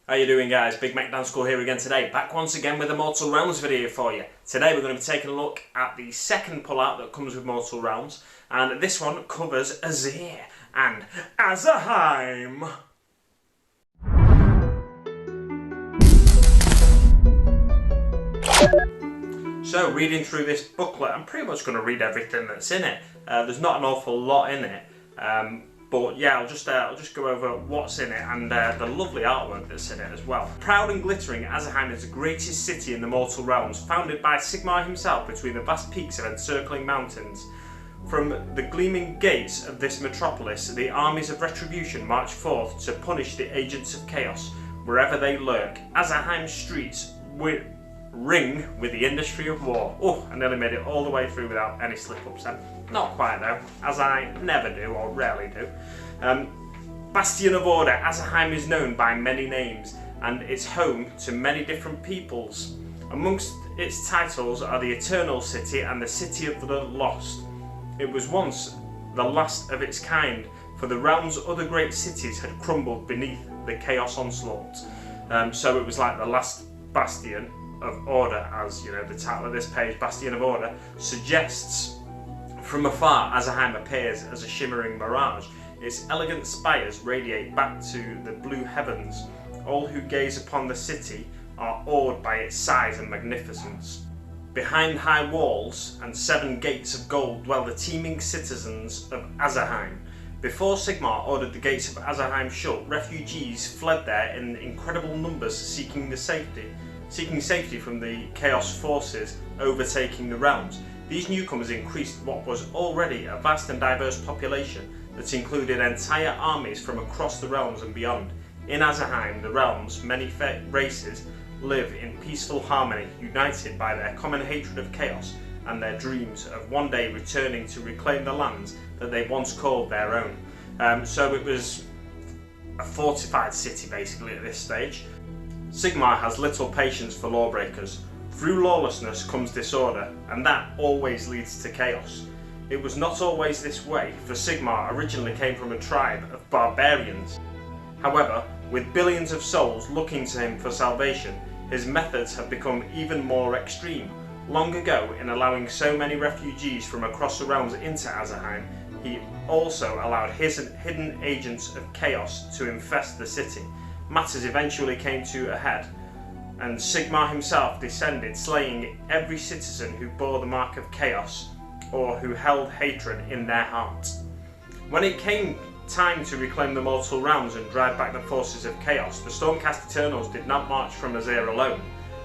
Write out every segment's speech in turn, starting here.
How you doing, guys? Big Mac Dan School here again today, back once again with a Mortal Realms video for you. Today we're going to be taking a look at the second pullout that comes with Mortal Realms, and this one covers Azyr and Azyrheim. So, reading through this booklet, I'm pretty much going to read everything that's in it. There's not an awful lot in it. But yeah, I'll just go over what's in it and the lovely artwork that's in it as well. Proud and glittering, Azyrheim is the greatest city in the mortal realms, founded by Sigmar himself between the vast peaks of encircling mountains. From the gleaming gates of this metropolis, the armies of retribution march forth to punish the agents of chaos wherever they lurk. Azyrheim's streets ring with the industry of war. Oh, I nearly made it all the way through without any slip-ups then. Not quite though, as I never do, or rarely do. Bastion of Order, Azyrheim is known by many names, and it's home to many different peoples. Amongst its titles are the Eternal City and the City of the Lost. It was once the last of its kind, for the realm's other great cities had crumbled beneath the Chaos Onslaught. So it was like the last bastion of order, as you know, the title of this page, Bastion of Order, suggests. From afar, Azyrheim appears as a shimmering mirage. Its elegant spires radiate back to the blue heavens. All who gaze upon the city are awed by its size and magnificence. Behind high walls and 7 gates of gold dwell the teeming citizens of Azyrheim. Before Sigmar ordered the gates of Azyrheim shut, refugees fled there in incredible numbers, seeking safety from the chaos forces overtaking the realms. These newcomers increased what was already a vast and diverse population that included entire armies from across the realms and beyond. In Azyrheim, the realms' many races live in peaceful harmony, united by their common hatred of chaos and their dreams of one day returning to reclaim the lands that they once called their own. So it was a fortified city basically at this stage. Sigmar has little patience for lawbreakers. Through lawlessness comes disorder, and that always leads to chaos. It was not always this way, for Sigmar originally came from a tribe of barbarians. However, with billions of souls looking to him for salvation, his methods have become even more extreme. Long ago, in allowing so many refugees from across the realms into Azyrheim, he also allowed his hidden agents of chaos to infest the city. Matters eventually came to a head, and Sigmar himself descended, slaying every citizen who bore the mark of chaos or who held hatred in their hearts. When it came time to reclaim the mortal realms and drive back the forces of chaos, the Stormcast Eternals did not march from Azyr alone.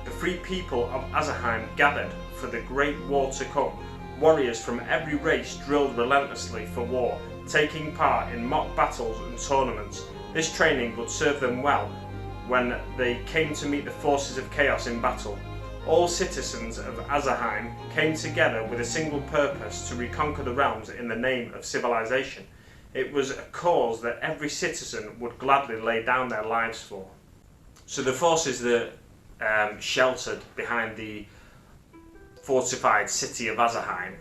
The free people of Azyrheim gathered for the great war to come. Warriors from every race drilled relentlessly for war, taking part in mock battles and tournaments. This training would serve them well when they came to meet the forces of chaos in battle. All citizens of Azyrheim came together with a single purpose: to reconquer the realms in the name of civilization. It was a cause that every citizen would gladly lay down their lives for. So the forces that sheltered behind the fortified city of Azyrheim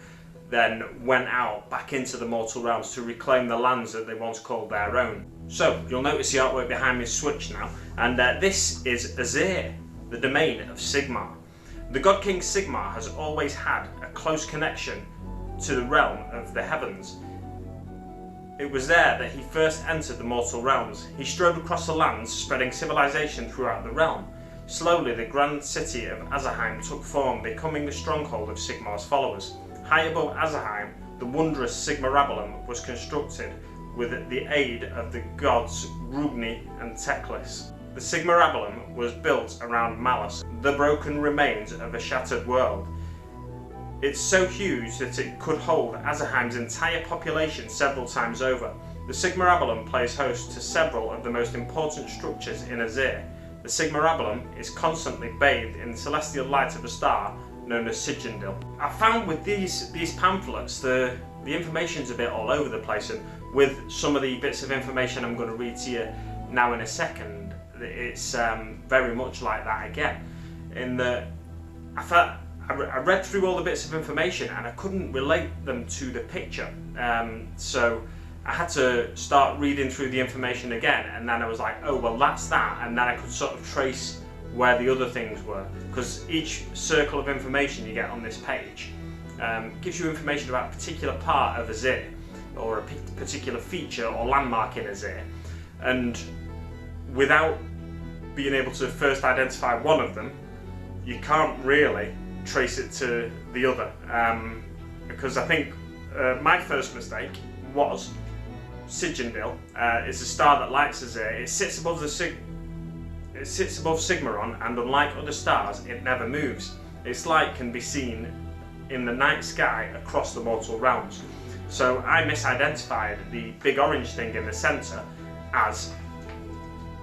then went out back into the mortal realms to reclaim the lands that they once called their own. So you'll notice the artwork behind me is switched now, and this is Azyr, the domain of Sigmar. The God King Sigmar has always had a close connection to the realm of the heavens. It was there that he first entered the mortal realms. He strode across the lands, spreading civilization throughout the realm. Slowly the grand city of Azyrheim took form, becoming the stronghold of Sigmar's followers. High above Azyrheim, the wondrous Sigmarabellum was constructed with the aid of the gods Grugni and Teclis. The Sigmarabellum was built around Malus, the broken remains of a shattered world. It's so huge that it could hold Azyrheim's entire population several times over. The Sigmarabellum plays host to several of the most important structures in Azyr. The Sigmarabellum is constantly bathed in the celestial light of a star known as Sigindil. I found with these pamphlets the information's a bit all over the place, and with some of the bits of information I'm going to read to you now in a second, it's very much like that again. In that I read through all the bits of information and I couldn't relate them to the picture. So I had to start reading through the information again, and then I was like, oh well, that's that, and then I could sort of trace where the other things were, because each circle of information you get on this page gives you information about a particular part of Azyr, or a particular feature or landmark in Azyr, and without being able to first identify one of them, you can't really trace it to the other, because I think my first mistake was Sigindil is a star that lights Azyr. It sits above Sigmaron, and unlike other stars, it never moves. Its light can be seen in the night sky across the mortal realms. So I misidentified the big orange thing in the centre as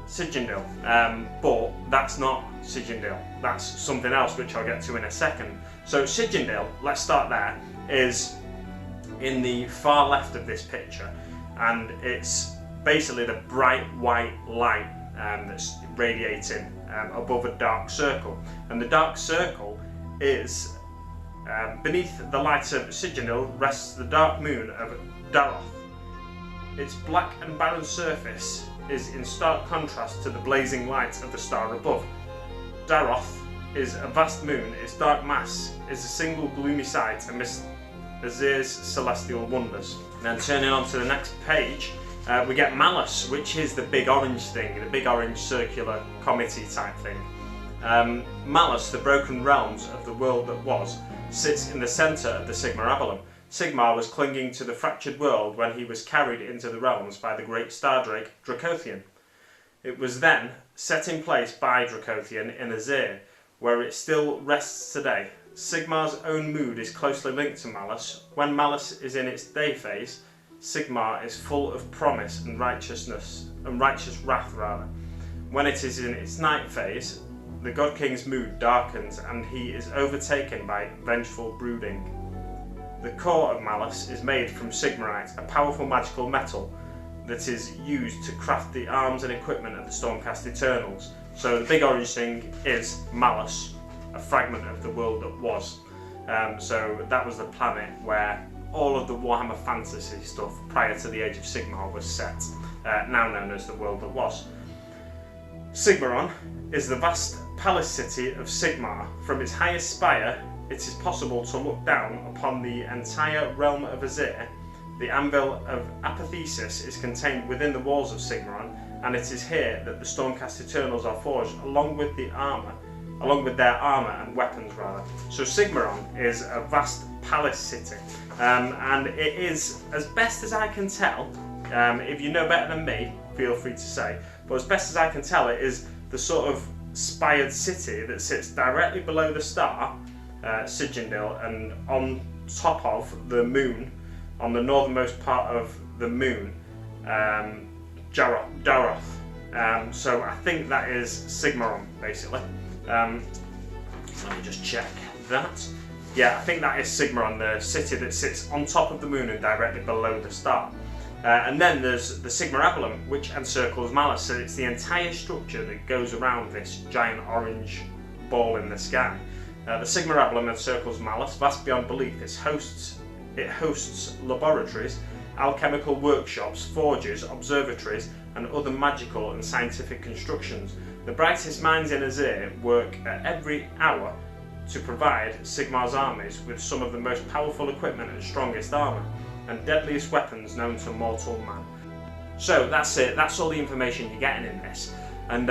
Sigindil, but that's not Sigindil. That's something else which I'll get to in a second. So Sigindil, let's start there, is in the far left of this picture, and it's basically the bright white light that's radiating above a dark circle, and the dark circle is beneath the light of Sigindil rests the dark moon of Daroth. Its black and barren surface is in stark contrast to the blazing light of the star above. Daroth is a vast moon. Its dark mass is a single gloomy sight amidst Azyr's celestial wonders. And then turning on to the next page, we get Malus, which is the big orange thing, the big orange circular committee type thing. Malus, the broken realms of the world that was, sits in the centre of the Sigmar. Sigmar was clinging to the fractured world when he was carried into the realms by the great star drake Dracothian. It was then set in place by Dracothian in Azyr, where it still rests today. Sigmar's own mood is closely linked to Malus. When Malus is in its day phase, Sigmar is full of promise and righteousness, and righteous wrath rather. When it is in its night phase, the God King's mood darkens and he is overtaken by vengeful brooding. The core of Malus is made from Sigmarite, a powerful magical metal that is used to craft the arms and equipment of the Stormcast Eternals. So the big orange thing is Malus, a fragment of the world that was. So that was the planet where all of the Warhammer Fantasy stuff prior to the Age of Sigmar was set, now known as the world that was. Sigmaron is the vast palace city of Sigmar. From its highest spire, it is possible to look down upon the entire realm of Azyr. The anvil of Apathesis is contained within the walls of Sigmaron, and it is here that the Stormcast Eternals are forged, along with their armour and weapons rather. So Sigmaron is a vast palace city, and it is, as best as I can tell, if you know better than me, feel free to say, but as best as I can tell, it is the sort of spired city that sits directly below the star, Sigindil, and on top of the moon, on the northernmost part of the moon, Daroth. So I think that is Sigmaron, basically. Let me just check that. Yeah, I think that is Sigmaron, the city that sits on top of the moon and directly below the star. And then there's the Sigmarabellum, which encircles Malus, so it's the entire structure that goes around this giant orange ball in the sky. The Sigmarabellum encircles Malus, vast beyond belief. It hosts laboratories, alchemical workshops, forges, observatories, and other magical and scientific constructions. The brightest minds in Azyr work at every hour to provide Sigmar's armies with some of the most powerful equipment and strongest armour, and deadliest weapons known to mortal man. So that's it, that's all the information you're getting in this. And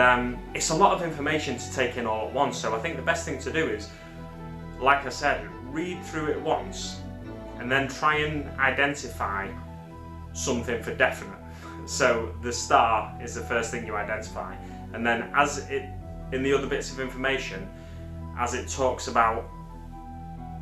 it's a lot of information to take in all at once, so I think the best thing to do is, like I said, read through it once, and then try and identify something for definite. So the star is the first thing you identify, and then as it, in the other bits of information, as it talks about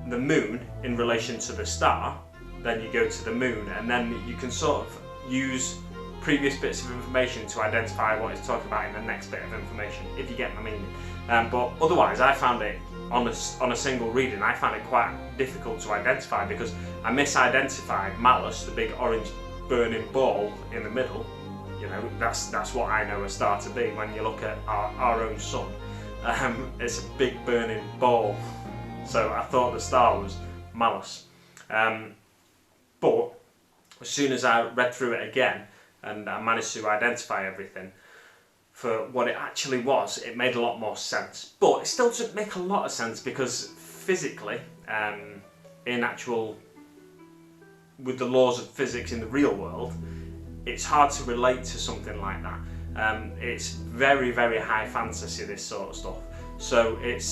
the moon in relation to the star, then you go to the moon, and then you can sort of use previous bits of information to identify what it's talking about in the next bit of information, if you get my meaning. But otherwise, I found it, on a single reading, I found it quite difficult to identify, because I misidentified Malus, the big orange burning ball in the middle. You know, that's what I know a star to be. When you look at our own sun, it's a big burning ball. So I thought the star was Malus. But as soon as I read through it again and I managed to identify everything for what it actually was, it made a lot more sense. But it still doesn't make a lot of sense because physically, with the laws of physics in the real world, it's hard to relate to something like that. It's very, very high fantasy, this sort of stuff. So it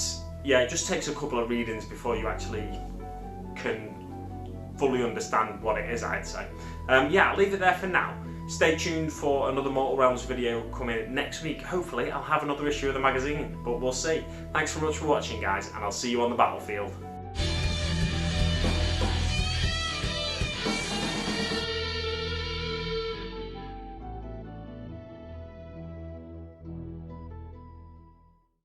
just takes a couple of readings before you actually can fully understand what it is, I'd say. Yeah, I'll leave it there for now. Stay tuned for another Mortal Realms video coming next week. Hopefully I'll have another issue of the magazine, but we'll see. Thanks very much for watching, guys, and I'll see you on the battlefield.